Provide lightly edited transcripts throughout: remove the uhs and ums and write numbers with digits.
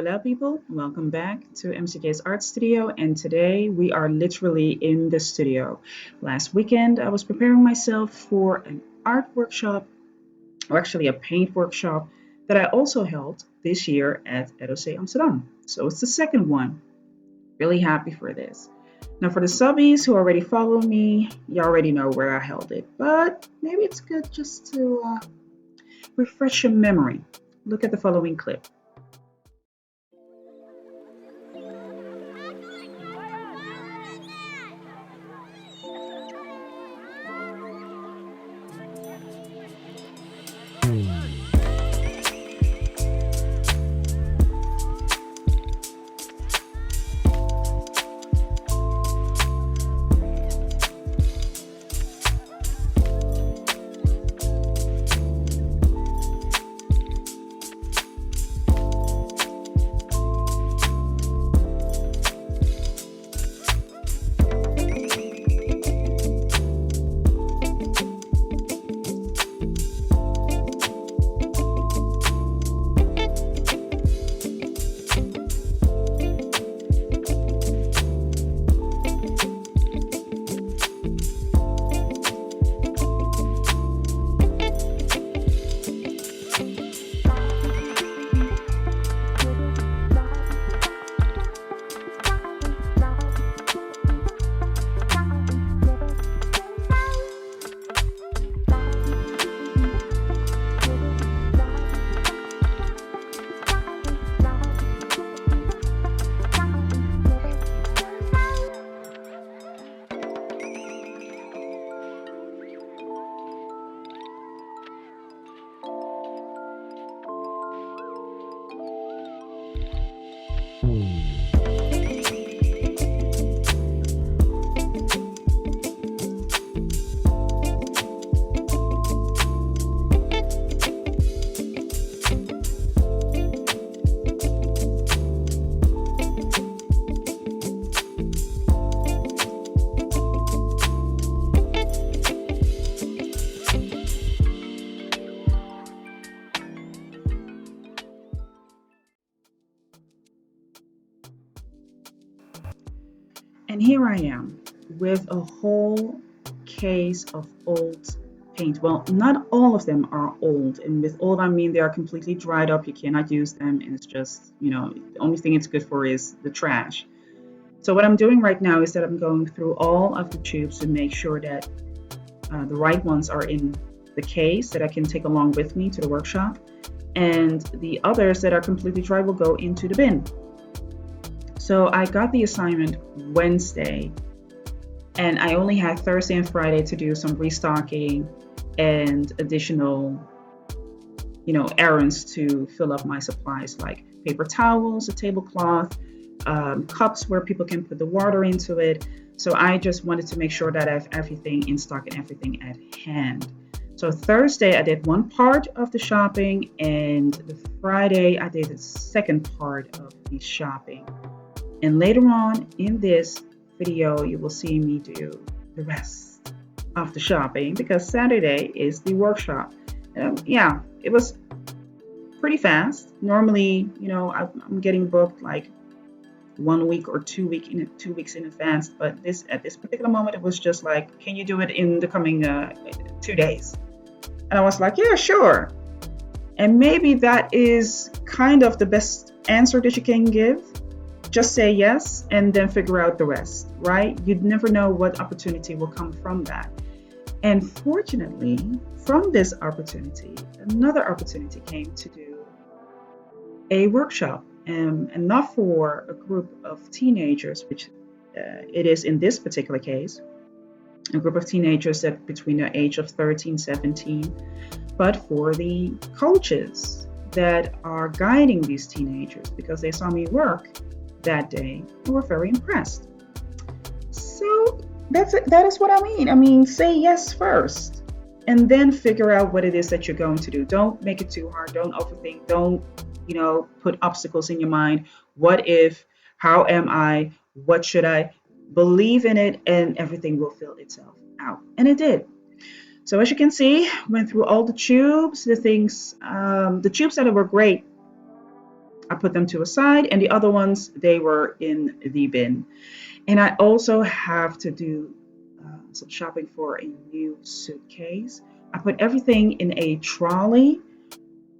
Hola, people. Welcome back to MCK's Art Studio. And today we are literally in the studio. Last weekend, I was preparing myself for an art workshop, or actually a paint workshop, that I also held this year at ROC Amsterdam. So it's the second one. Really happy for this. Now, for the subbies who already follow me, you already know where I held it, but maybe it's good just to refresh your memory. Look at the following clip. And here I am with a whole case of old paint. Well, not all of them are old. And with old, I mean they are completely dried up. You cannot use them. And it's just, the only thing it's good for is the trash. So what I'm doing right now is that I'm going through all of the tubes to make sure that the right ones are in the case that I can take along with me to the workshop. And the others that are completely dry will go into the bin. So I got the assignment Wednesday, and I only had Thursday and Friday to do some restocking and additional, errands to fill up my supplies like paper towels, a tablecloth, cups where people can put the water into it. So I just wanted to make sure that I have everything in stock and everything at hand. So Thursday I did one part of the shopping, and the Friday I did the second part of the shopping. And later on in this video, you will see me do the rest of the shopping because Saturday is the workshop. Yeah, it was pretty fast. Normally, I'm getting booked like 1 week or 2 weeks in advance. But at this particular moment, it was just like, can you do it in the coming 2 days? And I was like, yeah, sure. And maybe that is kind of the best answer that you can give. Just say yes and then figure out the rest, right? You'd never know what opportunity will come from that. And fortunately, from this opportunity, another opportunity came to do a workshop, and not for a group of teenagers, which it is in this particular case, a group of teenagers that between the age of 13, 17, but for the coaches that are guiding these teenagers because they saw me work that day and were very impressed. So that is what I mean. I mean, say yes first and then figure out what it is that you're going to do. Don't make it too hard. Don't overthink. Don't, put obstacles in your mind. What if? How am I? What should I? Believe in it and everything will fill itself out. And it did. So as you can see, went through all the tubes, the tubes that were great I put them to a side, and the other ones, they were in the bin. And I also have to do some shopping for a new suitcase. I put everything in a trolley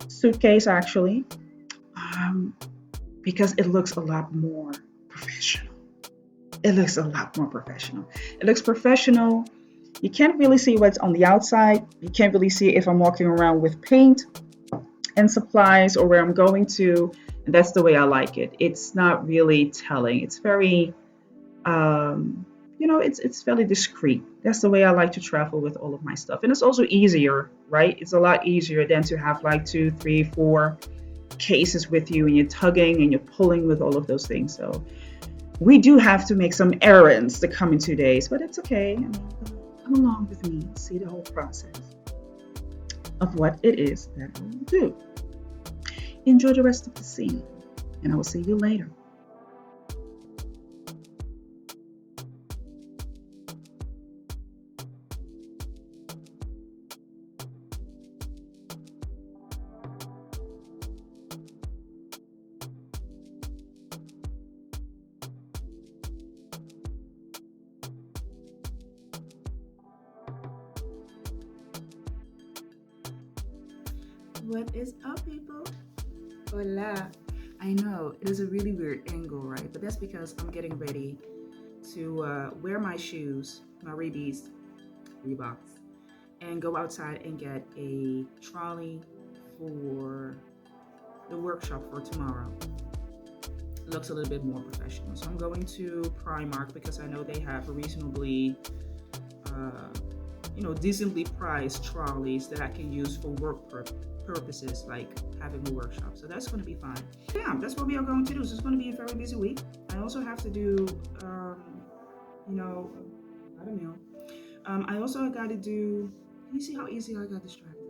suitcase, actually, um, because it looks a lot more professional. It looks a lot more professional. It looks professional. You can't really see what's on the outside. You can't really see if I'm walking around with paint and supplies or where I'm going to. And that's the way I like it. It's not really telling. It's very, um, it's fairly discreet. That's the way I like to travel with all of my stuff. And it's also easier, right? It's a lot easier than to have like 2, 3, 4 cases with you and you're tugging and you're pulling with all of those things. So we do have to make some errands the coming 2 days, but it's okay. I mean, come along with me, see the whole process of what it is that I will do. Enjoy the rest of the scene, and I will see you later. What is up, people? Hola. I know it is a really weird angle, right? But that's because I'm getting ready to wear my shoes, my Reeboks, and go outside and get a trolley for the workshop for tomorrow. It looks a little bit more professional. So I'm going to Primark because I know they have reasonably, decently priced trolleys that I can use for work purposes, like having a workshop. So that's going to be fun. Yeah, that's what we are going to do. So it's going to be a very busy week. I also have to do, I don't know. I also got to do. You see how easy I got distracted?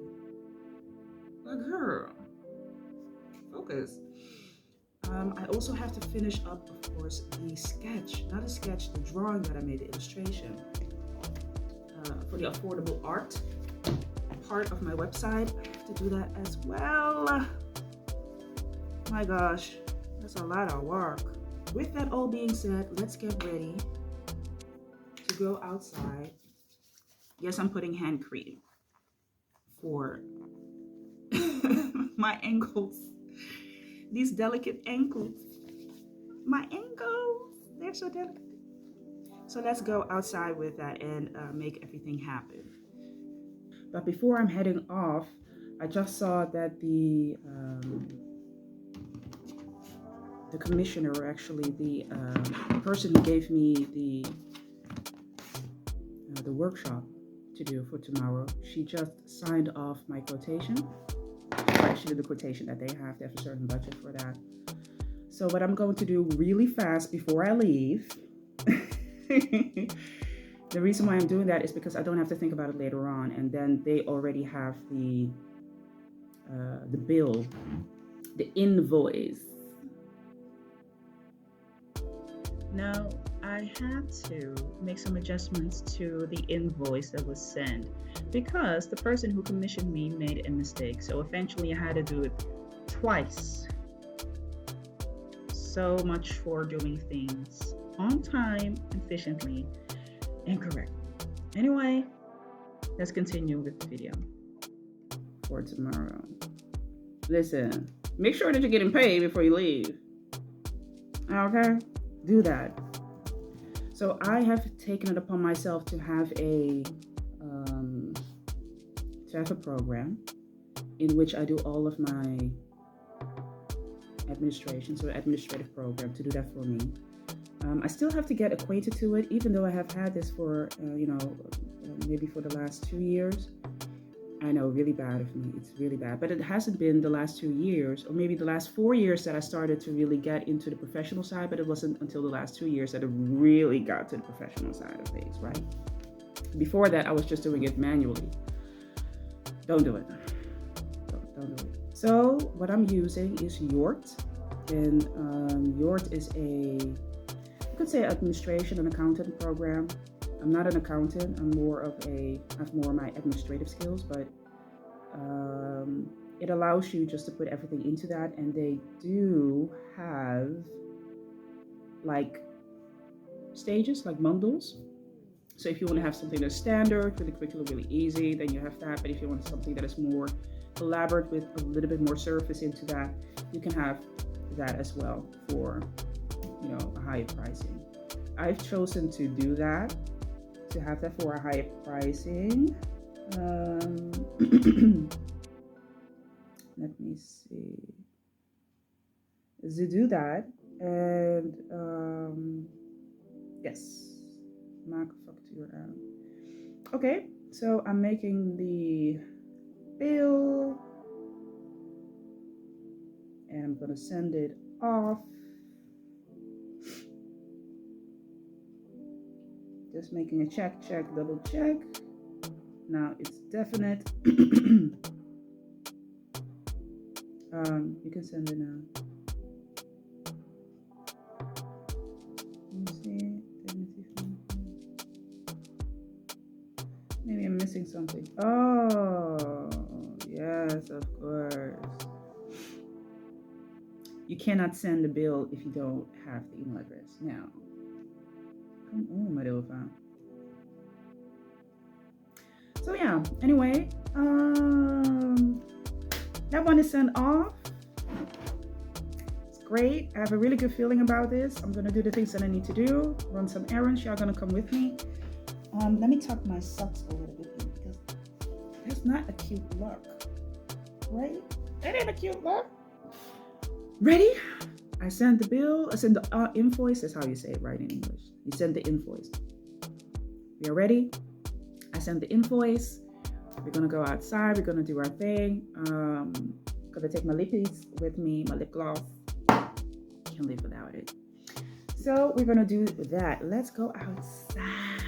Like, girl, focus. I also have to finish up, of course, the sketch, not a sketch, the drawing that I made, the illustration for the affordable art part of my website. I have to do that as well. My gosh, that's a lot of work. With that all being said, let's get ready to go outside. Yes, I'm putting hand cream for my ankles. These delicate ankles. My ankles, they're so delicate. So let's go outside with that and make everything happen. But before I'm heading off, I just saw that the commissioner, or actually the person who gave me the workshop to do for tomorrow, she just signed off my quotation. Actually, the quotation that they have a certain budget for that. So what I'm going to do really fast before I leave. The reason why I'm doing that is because I don't have to think about it later on, and then they already have the bill, the invoice. Now, I had to make some adjustments to the invoice that was sent because the person who commissioned me made a mistake. So eventually I had to do it twice. So much for doing things on time, efficiently, and correctly. Anyway, let's continue with the video For tomorrow. Listen, make sure that you're getting paid before you leave. Okay? Do that. So I have taken it upon myself to have a program in which I do all of my administration, so administrative program to do that for me. I still have to get acquainted to it, even though I have had this for, maybe for the last 2 years. I know, really bad of me. It's really bad. But it hasn't been the last 2 years, or maybe the last 4 years that I started to really get into the professional side, but it wasn't until the last 2 years that I really got to the professional side of things, right? Before that, I was just doing it manually. Don't do it. Don't do it. So what I'm using is Yort. And Yort is you could say administration and accountant program. I'm not an accountant. I'm more of have more of my administrative skills, but it allows you just to put everything into that, and they do have like stages, like bundles. So if you want to have something that's standard, really quick, really easy, then you have that. But if you want something that is more elaborate with a little bit more surface into that, you can have that as well for, a higher pricing. I've chosen to do that, to have that for a higher pricing. Let me see. To do that, and yes, mark facture out. Okay, so I'm making the bill, and I'm gonna send it off. Just making a check, double check. Now it's definite. You can send it now. Let me see. Maybe I'm missing something. Oh, yes, of course. You cannot send the bill if you don't have the email address. Now, come on, my little fan. So yeah, anyway, that one is sent off. It's great. I have a really good feeling about this. I'm gonna do the things that I need to do, run some errands. Y'all gonna come with me. Let me tuck my socks a little bit in, because that's not a cute look, right? That ain't a cute look. Ready? I send the bill. I send the invoice. That's how you say it, right, in English. You send the invoice. We are ready. I send the invoice. We're gonna go outside. We're gonna do our thing. Gonna take my lippies with me, my lip gloss. Can't live without it. So we're gonna do that. Let's go outside.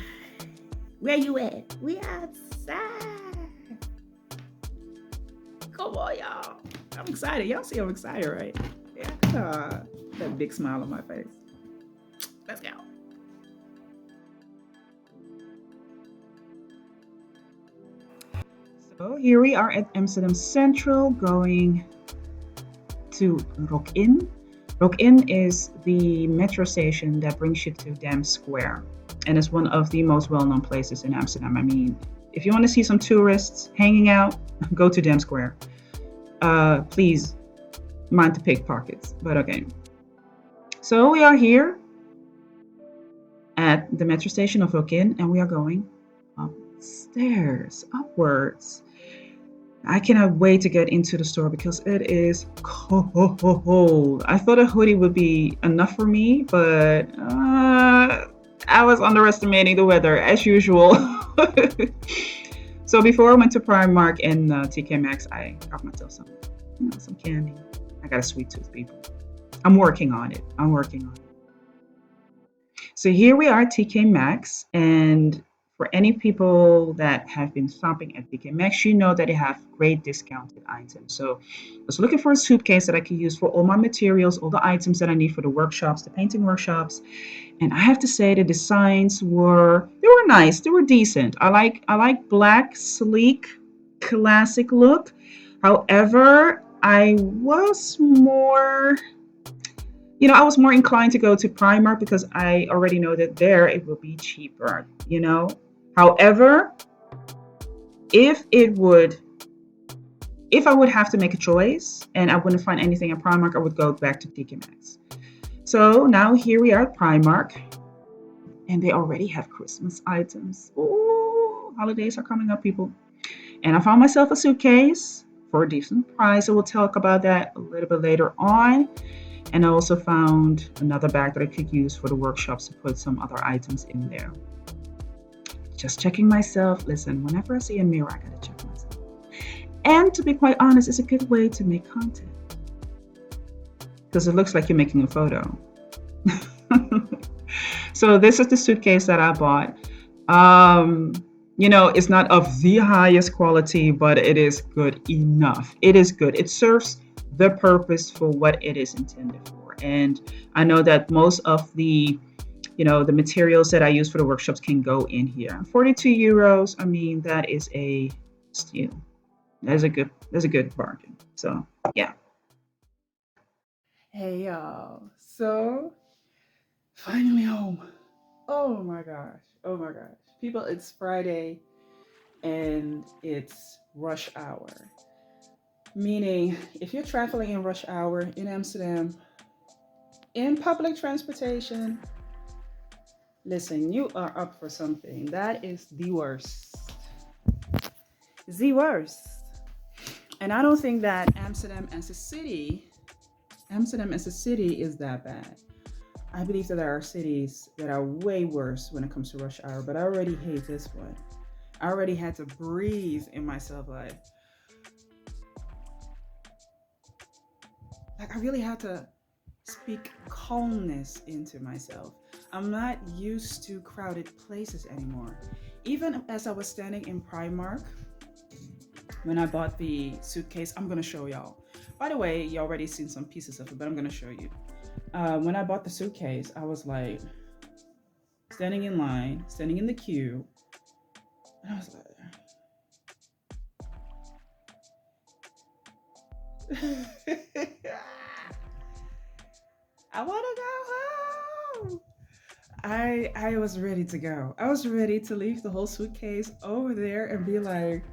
Where you at? We outside. Come on, y'all. I'm excited. Y'all see I'm excited, right? Yeah, that big smile on my face. Let's go. So here we are at Amsterdam Central, going to Restocking. Restocking is the metro station that brings you to Dam Square, and it's one of the most well-known places in Amsterdam. I mean, if you want to see some tourists hanging out, go to Dam Square. Please mind the pickpockets, but okay. So we are here at the metro station of Restocking, and we are going upwards. I cannot wait to get into the store because it is cold. I thought a hoodie would be enough for me, but I was underestimating the weather as usual. So before I went to Primark and TK Maxx, I got myself some candy. I got a sweet tooth, people. I'm working on it. So here we are at TK Maxx, and for any people that have been shopping at TK Maxx, you know that they have great discounted items. So I was looking for a suitcase that I could use for all my materials, all the items that I need for the workshops, the painting workshops. And I have to say the designs were nice. They were decent. I like black, sleek, classic look. However, I was more inclined to go to Primark because I already know that there it will be cheaper, However, if I would have to make a choice and I wouldn't find anything at Primark, I would go back to TK Maxx. So now here we are at Primark, and they already have Christmas items. Ooh, holidays are coming up, people. And I found myself a suitcase for a decent price. I will talk about that a little bit later on. And I also found another bag that I could use for the workshops to put some other items in there. Just checking myself. Listen, whenever I see a mirror, I gotta check myself. And to be quite honest, it's a good way to make content, because it looks like you're making a photo. So this is the suitcase that I bought. It's not of the highest quality, but it is good enough. It is good. It serves the purpose for what it is intended for. And I know that most of the materials that I use for the workshops can go in here. 42 euros. I mean, that is a steal. That's a good bargain. So yeah. Hey y'all. So finally home. Oh my gosh. Oh my gosh. People, it's Friday and it's rush hour. Meaning, if you're traveling in rush hour in Amsterdam in public transportation, listen, you are up for something. That is the worst. The worst. And I don't think that Amsterdam as a city is that bad. I believe that there are cities that are way worse when it comes to rush hour, but I already hate this one. I already had to breathe in myself, like I really had to speak calmness into myself. I'm not used to crowded places anymore. Even as I was standing in Primark when I bought the suitcase, I'm gonna show y'all. By the way, you already seen some pieces of it, but I'm gonna show you. When I bought the suitcase, I was like standing in line, standing in the queue, and I was like, I want to go home. I was ready to go. I was ready to leave the whole suitcase over there and be like,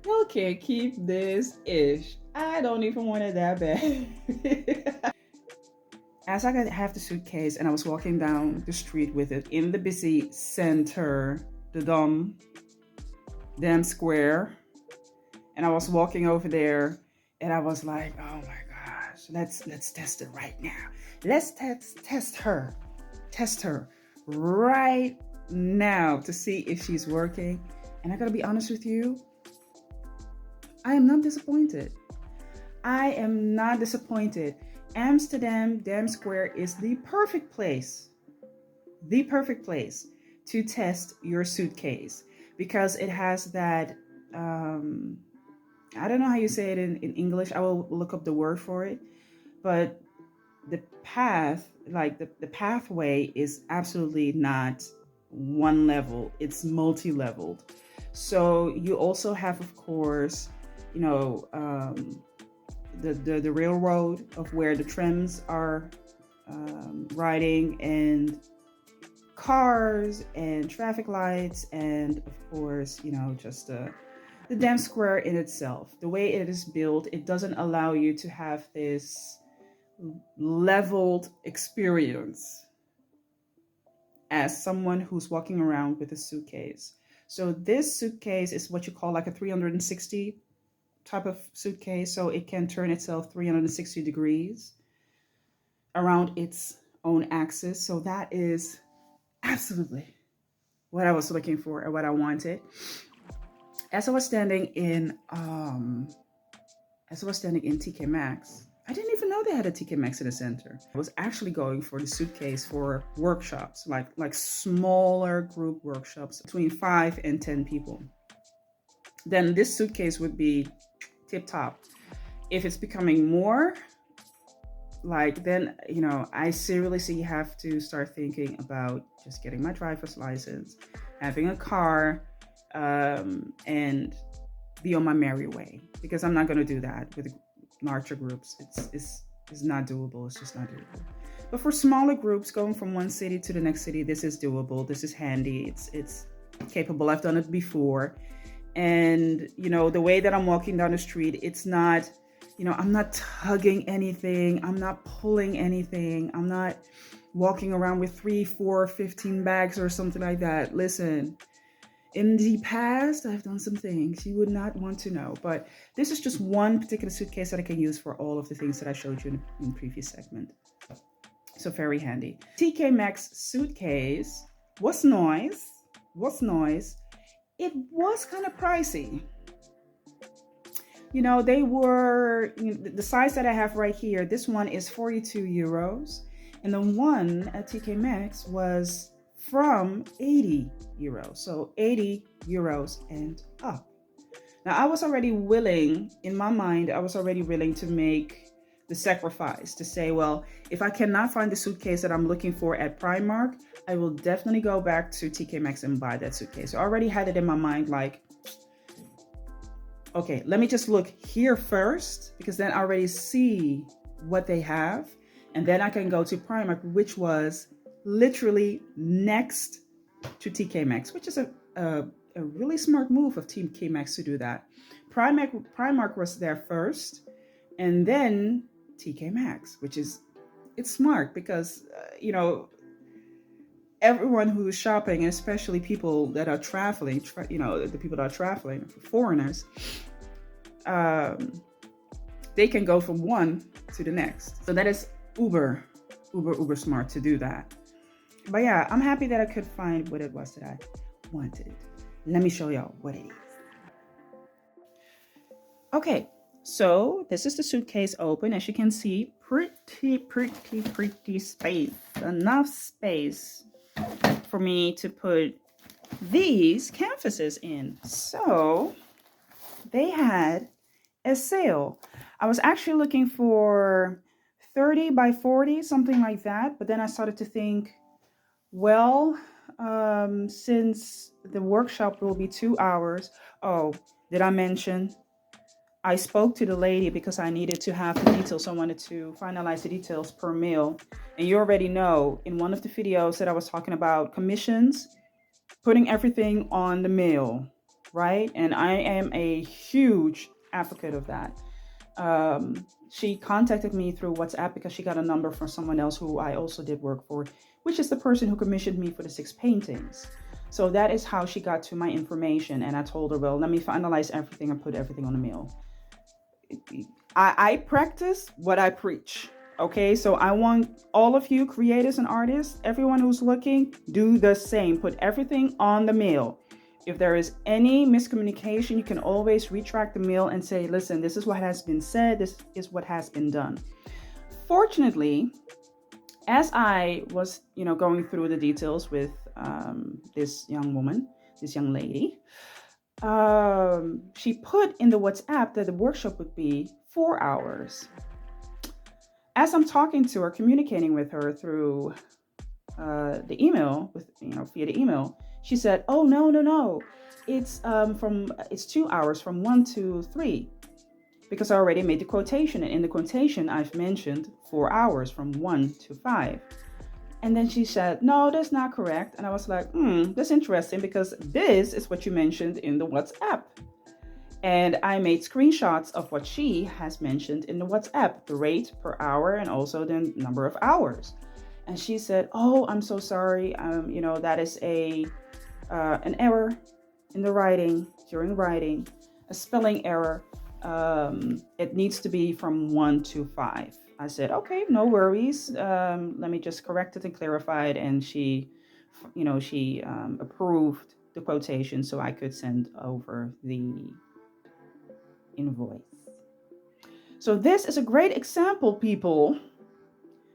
okay, keep this ish. I don't even want it that bad. As I have the suitcase and I was walking down the street with it in the busy center, the Dam Square, and I was walking over there and I was like, oh my gosh, let's test it right now. Let's test her right now to see if she's working. And I gotta be honest with you, I am not disappointed. I am not disappointed. Amsterdam Dam Square is the perfect place to test your suitcase because it has that, I don't know how you say it in English. I will look up the word for it. But the path, like the pathway is absolutely not one level. It's multi-leveled. So you also have, of course, you know, the railroad of where the trams are riding, and cars and traffic lights, and of course, you know, just the Dam Square in itself. The way it is built, it doesn't allow you to have this leveled experience as someone who's walking around with a suitcase. So this suitcase is what you call like a 360 type of suitcase. So it can turn itself 360 degrees around its own axis. So that is absolutely what I was looking for and what I wanted. As I was standing in TK Maxx, I didn't even know they had a TK Maxx in the center. I was actually going for the suitcase for workshops, like smaller group workshops between 5 and 10 people. Then this suitcase would be tip top. If it's becoming more, like, then, you know, I seriously have to start thinking about just getting my driver's license, having a car, and be on my merry way, because I'm not going to do that with larger groups. It's not doable. It's just not doable. But for smaller groups going from one city to the next city, this is doable. This is handy. It's capable. I've done it before. And, you know, the way that I'm walking down the street, it's not, you know, I'm not tugging anything. I'm not pulling anything. I'm not walking around with 3, 4, 15 bags or something like that. Listen, in the past, I've done some things you would not want to know, but this is just one particular suitcase that I can use for all of the things that I showed you in the previous segment. So very handy. TK Maxx suitcase was nice. It was kind of pricey. You know, they were, you know, the size that I have right here, this one is 42 euros. And the one at TK Maxx was from 80 euros. So 80 euros and up. Now, I was already willing, in my mind, to make the sacrifice to say, well, if I cannot find the suitcase that I'm looking for at Primark, I will definitely go back to TK Maxx and buy that suitcase. So I already had it in my mind, like, Okay, let me just look here first because then I already see what they have. And then I can go to Primark, which was literally next to TK Maxx, which is a really smart move of TK Maxx to do that. Primark was there first, and then TK Maxx, which is it's smart because everyone who's shopping, especially people that are traveling, the people that are traveling, foreigners, they can go from one to the next. So that is uber smart to do that. But yeah, I'm happy that I could find what it was that I wanted. Let me show y'all what it is. Okay, so this is the suitcase open. As you can see, pretty space. Enough space for me to put these canvases in. So they had a sale. I was actually looking for 30 by 40, something like that. But then I started to think, well, since the workshop will be 2 hours. Oh, did I mention? I spoke to the lady because I needed to have the details. I wanted to finalize the details per mail. And you already know in one of the videos that I was talking about commissions, putting everything on the mail, right? And I am a huge advocate of that. She contacted me through WhatsApp because she got a number from someone else who I also did work for, which is the person who commissioned me for the 6 paintings. So that is how she got to my information. And I told her, well, let me finalize everything and put everything on the mail. I practice what I preach. Okay, so I want all of you creators and artists, everyone who's looking, do the same. Put everything on the mail. If there is any miscommunication, you can always retract the mail and say, listen, this is what has been said. This is what has been done. Fortunately, as I was, going through the details with this young woman, this young lady, she put in the WhatsApp that the workshop would be 4 hours. As I'm talking to her, communicating with her through the email, via the email, she said, "Oh no, it's 2 hours from 1 to 3." Because I already made the quotation, and in the quotation I've mentioned 4 hours from 1 to 5. And then she said, "No, that's not correct." And I was like, that's interesting because this is what you mentioned in the WhatsApp. And I made screenshots of what she has mentioned in the WhatsApp, the rate per hour and also the number of hours. And she said, "Oh, I'm so sorry. That is an error in the writing, during writing, a spelling error. It needs to be from 1 to 5. I said, "Okay, no worries. Let me just correct it and clarify it." And she approved the quotation so I could send over the invoice. So this is a great example, people,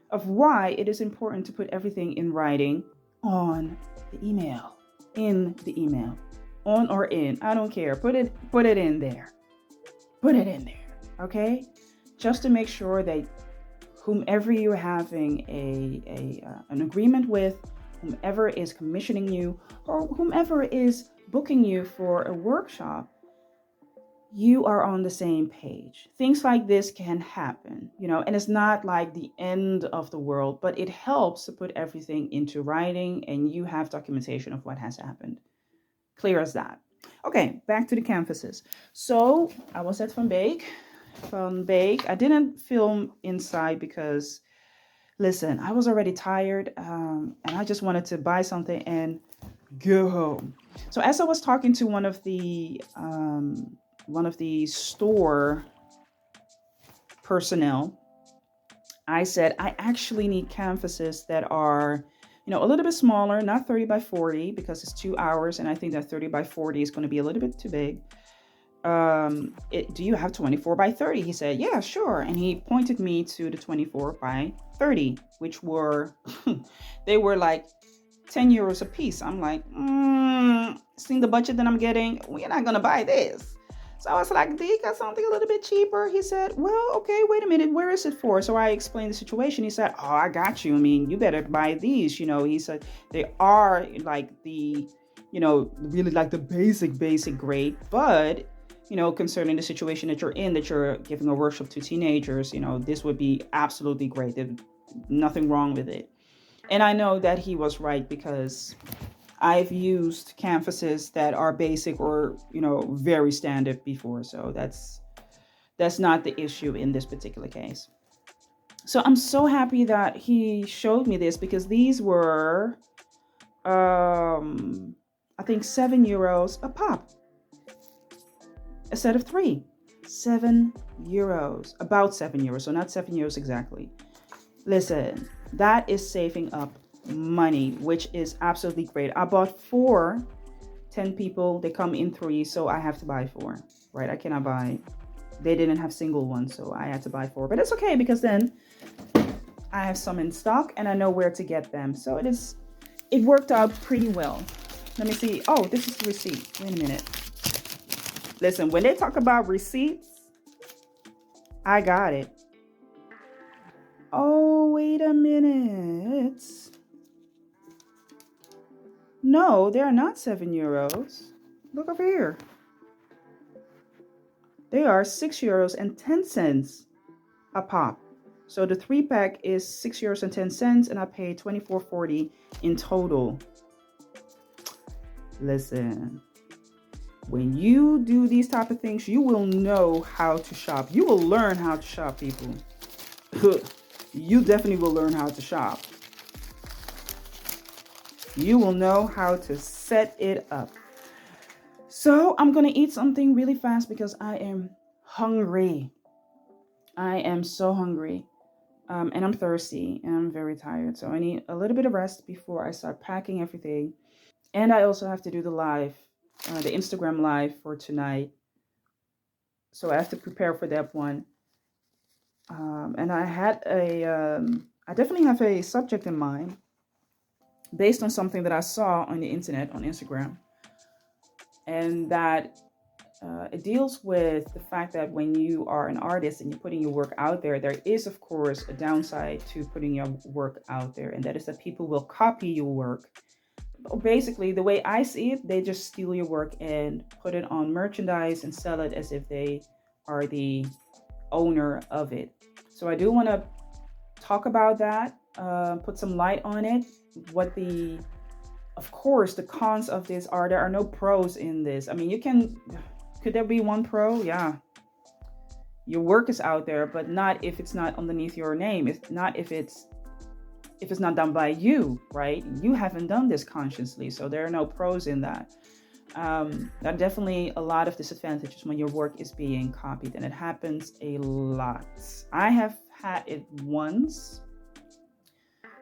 of why it is important to put everything in writing on the email, in the email, on or in. I don't care. Put it in there. Put it in there. Okay? Just to make sure that whomever you're having an agreement with, whomever is commissioning you, or whomever is booking you for a workshop, you are on the same page. Things like this can happen, and it's not like the end of the world, but it helps to put everything into writing and you have documentation of what has happened. Clear as that. Okay, back to the canvases. So I was at Van Beek. I didn't film inside because, listen, I was already tired and I just wanted to buy something and go home. So as I was talking to one of the store personnel, I said, I actually need canvases that are, a little bit smaller, not 30 by 40 because it's 2 hours. And I think that 30 by 40 is going to be a little bit too big. Do you have 24 by 30? He said, yeah, sure. And he pointed me to the 24 by 30, which were, they were like 10 euros a piece. I'm like, seeing the budget that I'm getting, we're not going to buy this. So I was like, do you got something a little bit cheaper? He said, well, okay, wait a minute. Where is it for? So I explained the situation. He said, oh, I got you. I mean, you better buy these. He said, they are like the, really like the basic grade, but concerning the situation that you're in, that you're giving a workshop to teenagers, this would be absolutely great. There's nothing wrong with it. And I know that he was right, because I've used canvases that are basic or, very standard before. So that's not the issue in this particular case. So I'm so happy that he showed me this, because these were, I think, €7 a pop, a set of three. €7, about €7, so not €7 exactly. Listen, that is saving up money, which is absolutely great. I bought 4, 10 people, they come in 3, so I have to buy 4, right? I cannot buy, they didn't have single ones, so I had to buy 4, but it's okay, because then I have some in stock and I know where to get them. So it worked out pretty well. Let me see. Oh, this is the receipt. Wait a minute. Listen, when they talk about receipts, I got it. Oh, wait a minute. No, they are not €7. Look over here. They are €6.10 a pop. So the 3-pack is €6.10, and I paid $24.40 in total. Listen, when you do these type of things, you will know how to shop. You will learn how to shop, people. You definitely will learn how to shop. You will know how to set it up. So I'm going to eat something really fast, because I am hungry. I am so hungry. And I'm thirsty and I'm very tired. So I need a little bit of rest before I start packing everything. And I also have to do the live, the Instagram live for tonight. So I have to prepare for that one. And I definitely have a subject in mind based on something that I saw on the internet, on Instagram. And that it deals with the fact that when you are an artist and you're putting your work out there, there is, of course, a downside to putting your work out there. And that is that people will copy your work. Basically, the way I see it, they just steal your work and put it on merchandise and sell it as if they are the owner of it. So I do want to talk about that, put some light on it, of course, the cons of this are there are no pros in this. I mean, could there be one pro? Yeah. Your work is out there, but not if it's not underneath your name. It's not if it's not done by you, right? You haven't done this consciously, so there are no pros in that. There are definitely a lot of disadvantages when your work is being copied, and it happens a lot. I have had it once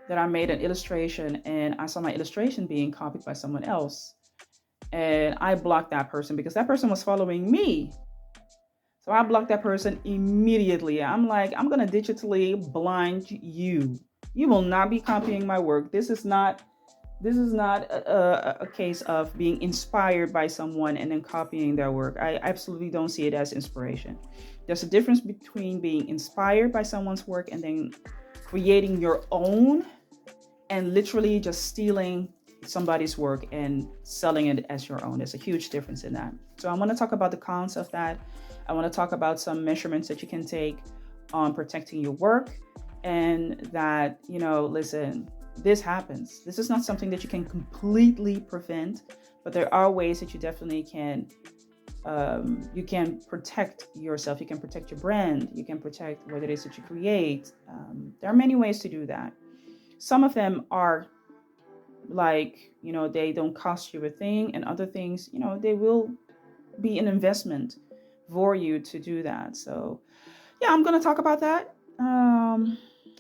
that I made an illustration and I saw my illustration being copied by someone else. And I blocked that person because that person was following me. So I blocked that person immediately. I'm like, I'm going to digitally blind you. You will not be copying my work. This is not a case of being inspired by someone and then copying their work. I absolutely don't see it as inspiration. There's a difference between being inspired by someone's work and then creating your own and literally just stealing somebody's work and selling it as your own. There's a huge difference in that. So I want to talk about the cons of that. I want to talk about some measurements that you can take on protecting your work, and that, listen, this happens. This is not something that you can completely prevent, but there are ways that you definitely can. You can protect yourself. You can protect your brand. You can protect what it is that you create. There are many ways to do that. Some of them are like, they don't cost you a thing, and other things, they will be an investment for you to do that. So yeah, I'm going to talk about that.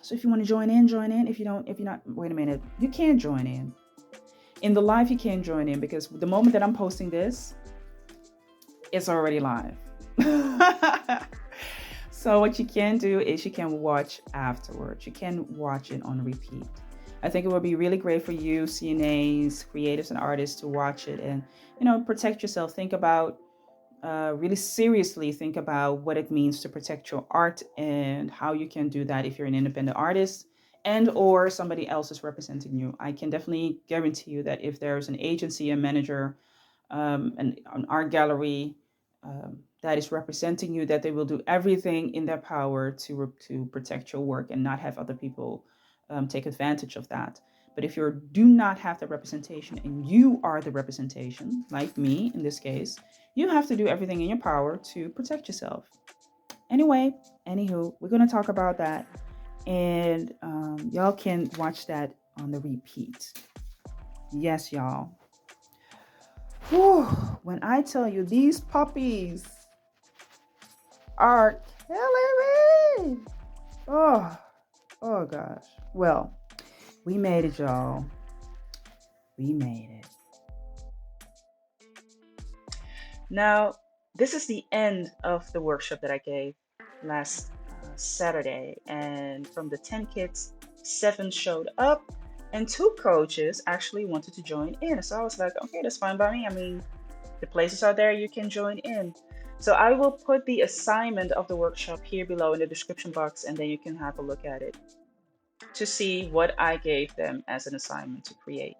So if you want to join in, join in. If you're not, wait a minute, you can join in the live. You can join in because the moment that I'm posting this, it's already live. So what you can do is you can watch afterwards. You can watch it on repeat. I think it would be really great for you, CNAs, creatives, and artists to watch it and, protect yourself. Think about, really seriously think about what it means to protect your art and how you can do that if you're an independent artist and or somebody else is representing you. I can definitely guarantee you that if there's an agency, a manager, an art gallery, that is representing you, that they will do everything in their power to protect your work and not have other people take advantage of that. But if you do not have the representation and you are the representation, like me in this case, you have to do everything in your power to protect yourself. Anyway, anywho, we're going to talk about that. And y'all can watch that on the repeat. Yes, y'all. Whew, when I tell you these puppies are killing me. Oh gosh. Well, we made it, y'all. We made it. Now, this is the end of the workshop that I gave last Saturday. And from the 10 kids, 7 showed up and 2 coaches actually wanted to join in. So I was like, okay, that's fine by me. I mean, the places are there, you can join in. So I will put the assignment of the workshop here below in the description box, and then you can have a look at it to see what I gave them as an assignment to create.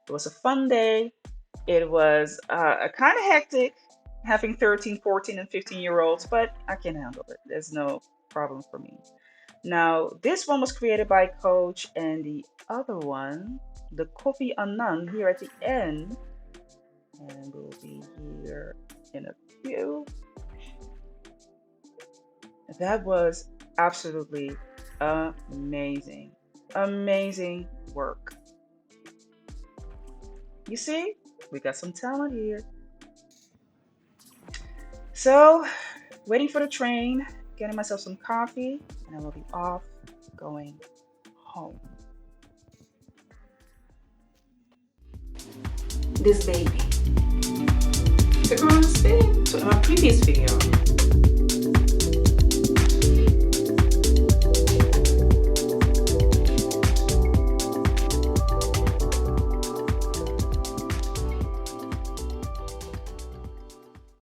It was a fun day. It was a kind of hectic having 13, 14, and 15-year-olds, but I can handle it. There's no problem for me. Now, this one was created by Coach, and the other one, the Kofi Annan, here at the end, and we'll be here in a few. That was absolutely amazing. Amazing work. You see, we got some talent here. So, waiting for the train, getting myself some coffee, and I will be off going home. This baby took her on a spin to my previous video.